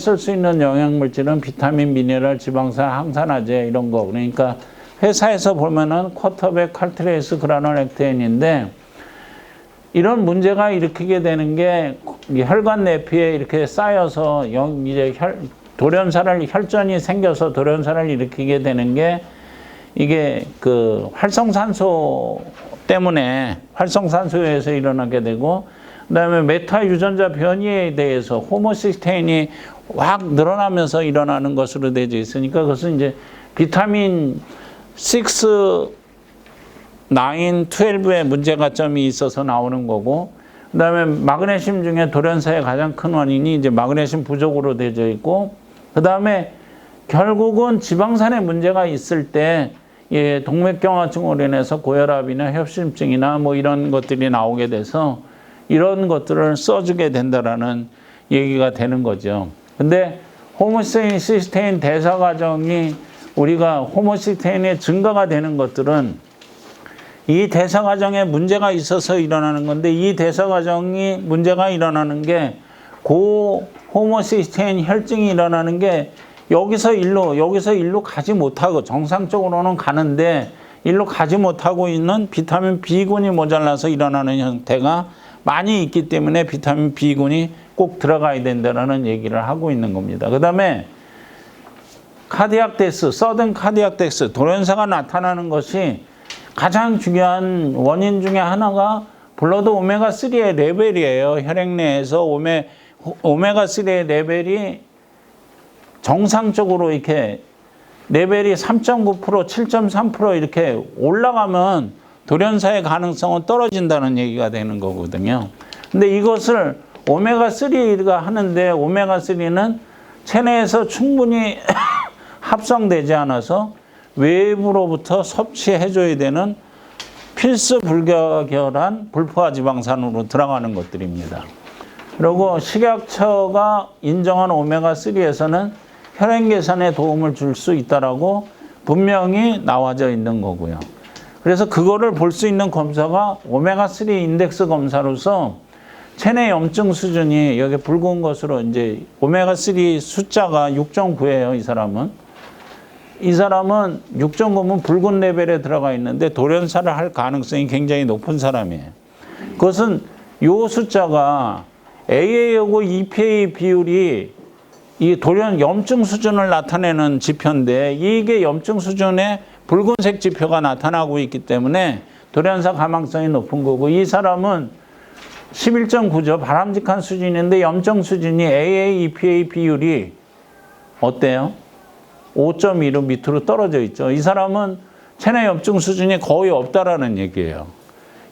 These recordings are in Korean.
쓸 수 있는 영양물질은 비타민, 미네랄, 지방산, 항산화제 이런 거. 그러니까 회사에서 보면은 쿼터백, 칼트레이스, 그라놀, 액테인인데 이런 문제가 일으키게 되는 게 혈관 내피에 이렇게 쌓여서 이제 혈전이 생겨서 돌연사를 일으키게 되는 게 이게 그 활성산소 때문에 활성산소에서 일어나게 되고, 그다음에 메타 유전자 변이에 대해서 호모시스테인이 확 늘어나면서 일어나는 것으로 되어 있으니까 그것은 이제 비타민 6, 9, 12의 문제가점이 있어서 나오는 거고, 그다음에 마그네슘 중에 돌연사의 가장 큰 원인이 이제 마그네슘 부족으로 되어 있고, 그다음에 결국은 지방산에 문제가 있을 때 동맥경화증으로 인해서 고혈압이나 협심증이나 뭐 이런 것들이 나오게 돼서 이런 것들을 써주게 된다라는 얘기가 되는 거죠. 근데 호모시스테인 대사 과정이 우리가 호모시스테인의 증가가 되는 것들은 이 대사 과정에 문제가 있어서 일어나는 건데, 이 대사 과정이 문제가 일어나는 게 호모시스테인 혈증이 일어나는 게 여기서 일로 가지 못하고, 정상적으로는 가는데 일로 가지 못하고 있는 비타민 B군이 모자라서 일어나는 형태가 많이 있기 때문에 비타민 B군이 꼭 들어가야 된다는 얘기를 하고 있는 겁니다. 그 다음에 카디악 데스, 서든 카디악 데스, 돌연사가 나타나는 것이 가장 중요한 원인 중에 하나가 블러드 오메가3의 레벨이에요. 혈액 내에서 오메가3의 레벨이 정상적으로 이렇게 레벨이 3.9%, 7.3% 이렇게 올라가면 돌연사의 가능성은 떨어진다는 얘기가 되는 거거든요. 근데 이것을 오메가3가 하는데, 오메가3는 체내에서 충분히 합성되지 않아서 외부로부터 섭취해줘야 되는 필수 불가결한 불포화 지방산으로 들어가는 것들입니다. 그리고 식약처가 인정한 오메가3에서는 혈액 개선에 도움을 줄 수 있다라고 분명히 나와져 있는 거고요. 그래서 그거를 볼 수 있는 검사가 오메가3 인덱스 검사로서 체내 염증 수준이 여기 붉은 것으로 이제 오메가3 숫자가 6.9예요, 이 사람은 6.9면 붉은 레벨에 들어가 있는데 돌연사를 할 가능성이 굉장히 높은 사람이에요. 그것은 요 숫자가 AA하고 EPA 비율이 이 염증 수준을 나타내는 지표인데, 이게 염증 수준의 붉은색 지표가 나타나고 있기 때문에 돌연사 가망성이 높은 거고, 이 사람은 11.9죠. 바람직한 수준인데 염증 수준이 AA, EPA 비율이 어때요? 5.2로 밑으로 떨어져 있죠. 이 사람은 체내 염증 수준이 거의 없다라는 얘기예요.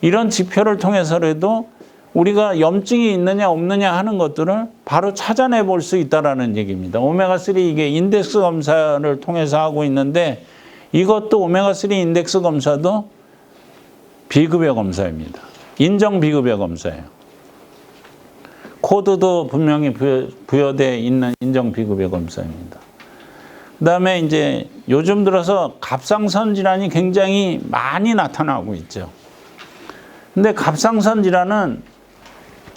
이런 지표를 통해서라도 우리가 염증이 있느냐 없느냐 하는 것들을 바로 찾아내 볼 수 있다라는 얘기입니다. 오메가3 이게 인덱스 검사를 통해서 하고 있는데, 이것도 오메가3 인덱스 검사도 비급여 검사입니다. 인정 비급여 검사예요. 코드도 분명히 부여되어 있는 인정 비급여 검사입니다. 그 다음에 이제 요즘 들어서 갑상선 질환이 굉장히 많이 나타나고 있죠. 근데 갑상선 질환은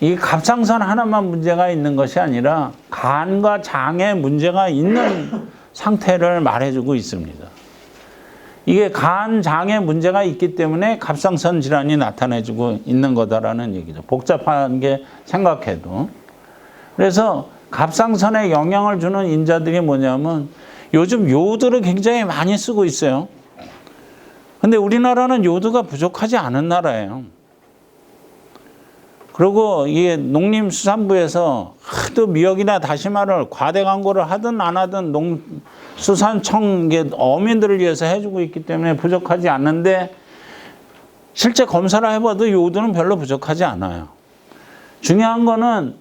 이 갑상선 하나만 문제가 있는 것이 아니라 간과 장에 문제가 있는 상태를 말해주고 있습니다. 이게 간, 장에 문제가 있기 때문에 갑상선 질환이 나타내주고 있는 거다라는 얘기죠. 복잡한 게 생각해도. 그래서 갑상선에 영향을 주는 인자들이 뭐냐면 요즘 요오드를 굉장히 많이 쓰고 있어요. 근데 우리나라는 요오드가 부족하지 않은 나라예요. 그리고 이게 농림수산부에서 하도 미역이나 다시마를 과대 광고를 하든 안 하든 농수산청 어민들을 위해서 해주고 있기 때문에 부족하지 않는데, 실제 검사를 해봐도 요오드는 별로 부족하지 않아요. 중요한 거는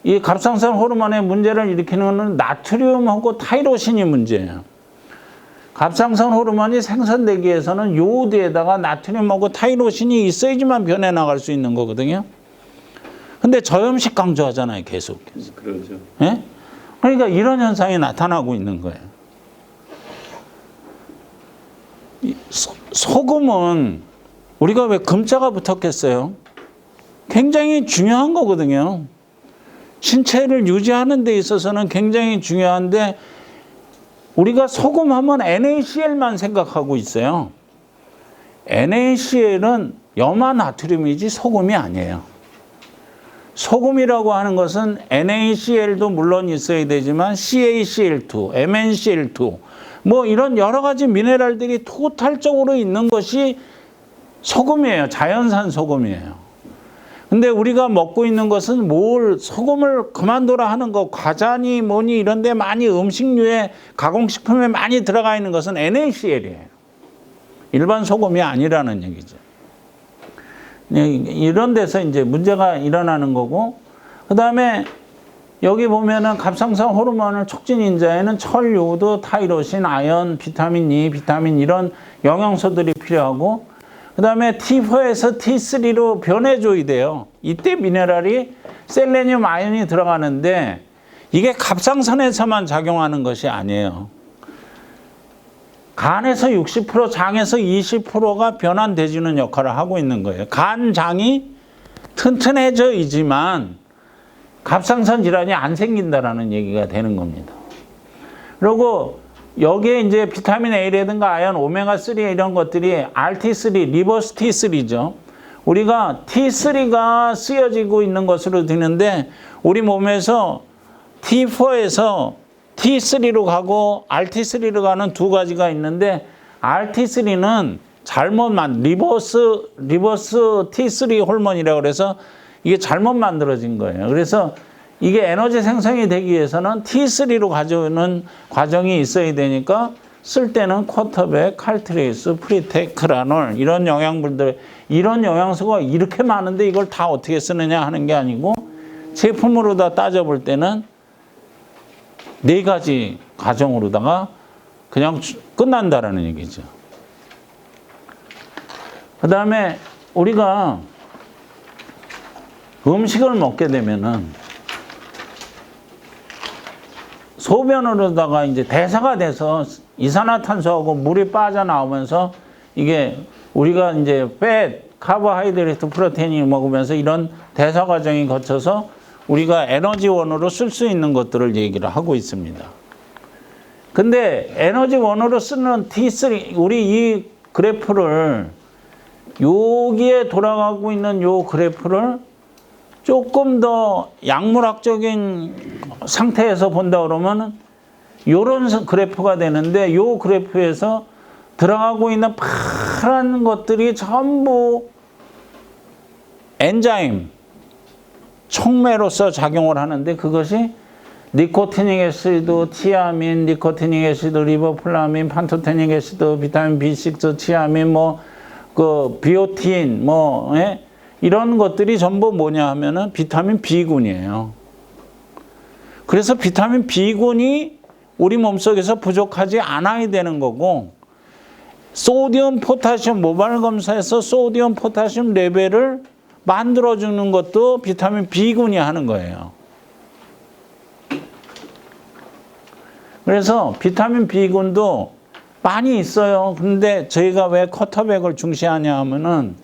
이 갑상선 호르몬의 문제를 일으키는 것은 나트륨하고 타이로신이 문제예요. 갑상선 호르몬이 생성되기 위해서는 요오드에다가 나트륨하고 타이로신이 있어야지만 변해 나갈 수 있는 거거든요. 근데 저염식 강조하잖아요, 계속. 그렇죠. 예? 그러니까 이런 현상이 나타나고 있는 거예요. 소금은 우리가 왜 금자가 붙었겠어요? 굉장히 중요한 거거든요. 신체를 유지하는 데 있어서는 굉장히 중요한데 우리가 소금 하면 NaCl만 생각하고 있어요. NaCl은 염화 나트륨이지 소금이 아니에요. 소금이라고 하는 것은 NaCl도 물론 있어야 되지만 CaCl2, MnCl2 뭐 이런 여러 가지 미네랄들이 토탈적으로 있는 것이 소금이에요. 자연산 소금이에요. 근데 우리가 먹고 있는 것은 소금을 그만둬라 하는 거, 과자니 뭐니 이런 데 많이 음식류에 가공식품에 많이 들어가 있는 것은 NaCl이에요. 일반 소금이 아니라는 얘기죠. 이런 데서 이제 문제가 일어나는 거고, 그 다음에 여기 보면은 갑상선 호르몬을 촉진 인자에는 철, 요오드, 타이로신, 아연, 비타민 E, 비타민 이런 영양소들이 필요하고, 그 다음에 T4에서 T3로 변해줘야 돼요. 이때 미네랄이 셀레늄, 아연이 들어가는데 이게 갑상선에서만 작용하는 것이 아니에요. 간에서 60%, 장에서 20%가 변환돼주는 역할을 하고 있는 거예요. 간장이 튼튼해져야지만 갑상선 질환이 안 생긴다라는 얘기가 되는 겁니다. 그리고 여기에 이제 비타민 A라든가 아연, 오메가3 이런 것들이 RT3, 리버스 T3죠. 우리가 T3가 쓰여지고 있는 것으로 되는데 우리 몸에서 T4에서 T3로 가고 RT3로 가는 두 가지가 있는데 RT3는 리버스 T3 호르몬이라고 그래서 이게 잘못 만들어진 거예요. 그래서 이게 에너지 생성이 되기 위해서는 T3로 가져오는 과정이 있어야 되니까 쓸 때는 쿼터백, 칼트레이스, 프리테크라놀 이런 영양분들, 이런 영양소가 이렇게 많은데 이걸 다 어떻게 쓰느냐 하는 게 아니고 제품으로 다 따져볼 때는 4가지 과정으로다가 그냥 끝난다라는 얘기죠. 그 다음에 우리가 음식을 먹게 되면은 소변으로다가 이제 대사가 돼서 이산화탄소하고 물이 빠져나오면서 이게 우리가 이제 카보하이드레이트, 프로테인이 먹으면서 이런 대사 과정이 거쳐서 우리가 에너지원으로 쓸 수 있는 것들을 얘기를 하고 있습니다. 근데 에너지원으로 쓰는 T3, 우리 이 그래프를 여기에 돌아가고 있는 요 그래프를 조금 더 약물학적인 상태에서 본다 그러면 요런 그래프가 되는데 요 그래프에서 들어가고 있는 파란 것들이 전부 엔자임, 촉매로서 작용을 하는데 그것이 니코티닉 애시드, 티아민, 니코티닉 애시드, 리보플라민, 판토테닉 애시드, 비타민 B6, 티아민, 비오틴, 이런 것들이 전부 뭐냐 하면은 비타민 B군이에요. 그래서 비타민 B군이 우리 몸속에서 부족하지 않아야 되는 거고, 소디움, 포타슘, 모발 검사에서 소디움, 포타슘 레벨을 만들어주는 것도 비타민 B군이 하는 거예요. 그래서 비타민 B군도 많이 있어요. 근데 저희가 왜 쿼터백을 중시하냐 하면은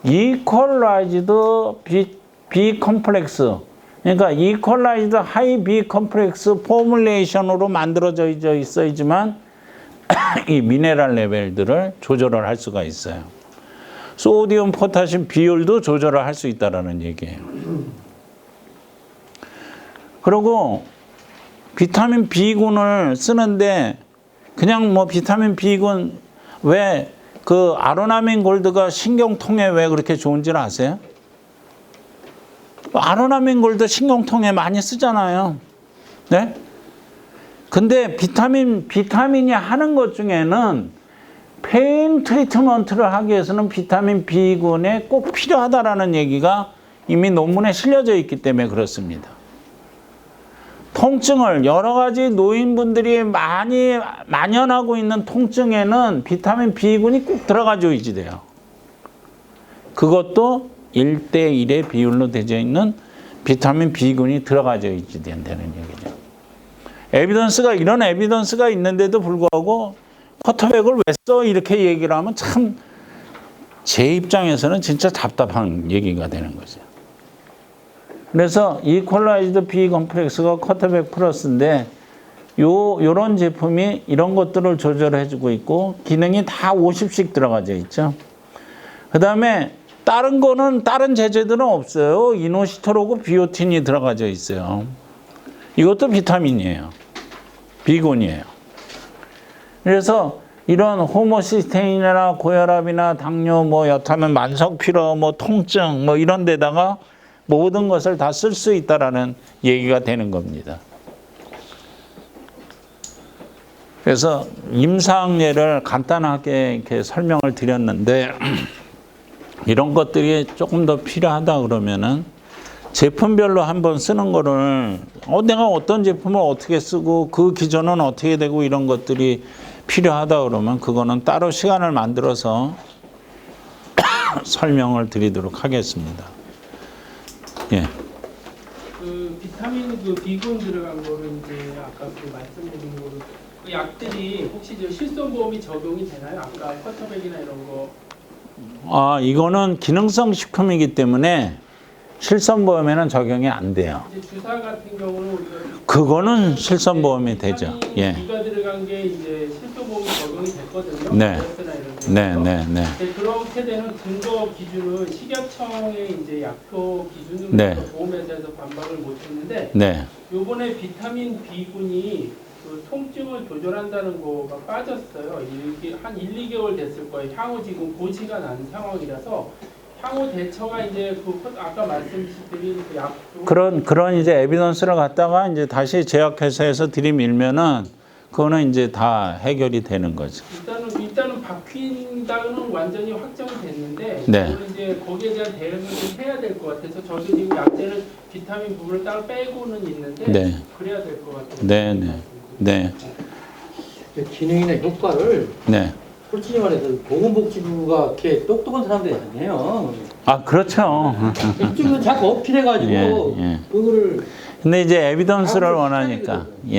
이퀄라이즈드 B 컴플렉스, 그러니까 이퀄라이즈드 하이 B 컴플렉스 포뮬레이션으로 만들어져 있어야지만 이 미네랄 레벨들을 조절을 할 수가 있어요. 소디움, 포타슘 비율도 조절을 할 수 있다라는 얘기예요. 그리고 비타민 B군을 쓰는데 그냥 비타민 B군 왜 아로나민 골드가 신경통에 왜 그렇게 좋은지를 아세요? 아로나민 골드 신경통에 많이 쓰잖아요. 네? 근데 비타민이 하는 것 중에는 페인 트리트먼트를 하기 위해서는 비타민 B군에 꼭 필요하다라는 얘기가 이미 논문에 실려져 있기 때문에 그렇습니다. 통증을 여러 가지 노인분들이 많이 만연하고 있는 통증에는 비타민 B군이 꼭 들어가줘야지 돼요. 그것도 1:1의 비율로 되어 있는 비타민 B군이 들어가줘야지 된다는 얘기죠. 이런 에비던스가 있는데도 불구하고 쿼터백을 왜 써? 이렇게 얘기를 하면 참 제 입장에서는 진짜 답답한 얘기가 되는 거죠. 그래서 이퀄라이즈드 B 컴플렉스가 쿼터백 플러스인데 요런 제품이 이런 것들을 조절해주고 있고 기능이 다 50씩 들어가져 있죠. 그 다음에 다른 거는 다른 제제들은 없어요. 이노시토로고 비오틴이 들어가져 있어요. 이것도 비타민이에요. 비곤이에요. 그래서 이런 호모시스테인이나 고혈압이나 당뇨 뭐 여타는 만성 피로 뭐 통증 뭐 이런 데다가 모든 것을 다 쓸 수 있다라는 얘기가 되는 겁니다. 그래서 임상례를 간단하게 이렇게 설명을 드렸는데 이런 것들이 조금 더 필요하다 그러면은 제품별로 한번 쓰는 거를 내가 어떤 제품을 어떻게 쓰고 그 기전은 어떻게 되고 이런 것들이 필요하다 그러면 그거는 따로 시간을 만들어서 설명을 드리도록 하겠습니다. 예. 그 비타민 그 비군 들어간 거는 이제 아까 그 말씀드린 거로 그 약들이 혹시 저 실손보험이 적용이 되나요? 아까 쿼터백이나 이런 거. 이거는 기능성 식품이기 때문에 실손보험에는 적용이 안 돼요. 이제 주사 같은 경우는 우리가 그거는 실손보험이 되죠. 예. 비가 들어간 게 이제 실손보험이 적용이 됐거든요. 네. 다이어트나 이런 데. 네, 네, 네. 네, 그렇게 되는 근거 기준은 식약청의 이제 약표 기준으로 네. 보험회사에서 반박을 못했는데 네. 요번에 비타민 B군이 그 통증을 조절한다는 거가 빠졌어요. 이게 한 1, 2개월 됐을 거예요. 향후 지금 고지가 난 상황이라서 향후 대처가 이제 그 아까 말씀드린 그 약도 그런 이제 에비던스를 갖다가 이제 다시 제약회사에서 들이밀면은 그거는 이제 다 해결이 되는 거죠. 일단은 바뀐다는 완전히 확정이 됐는데 네. 저는 이제 거기에 대한 대응을 좀 해야 될 것 같아서 저도 지금 약제는 비타민 부분을 따로 빼고는 있는데 네. 그래야 될 것 같아요. 네, 네. 네. 기능이나 효과를 네. 솔직히 말해서 보건복지부가 이렇게 똑똑한 사람들이 아니에요. 그렇죠. 이쪽은 자꾸 어필해가지고 예, 예. 그거를 근데 이제 에비던스를 원하니까. 예.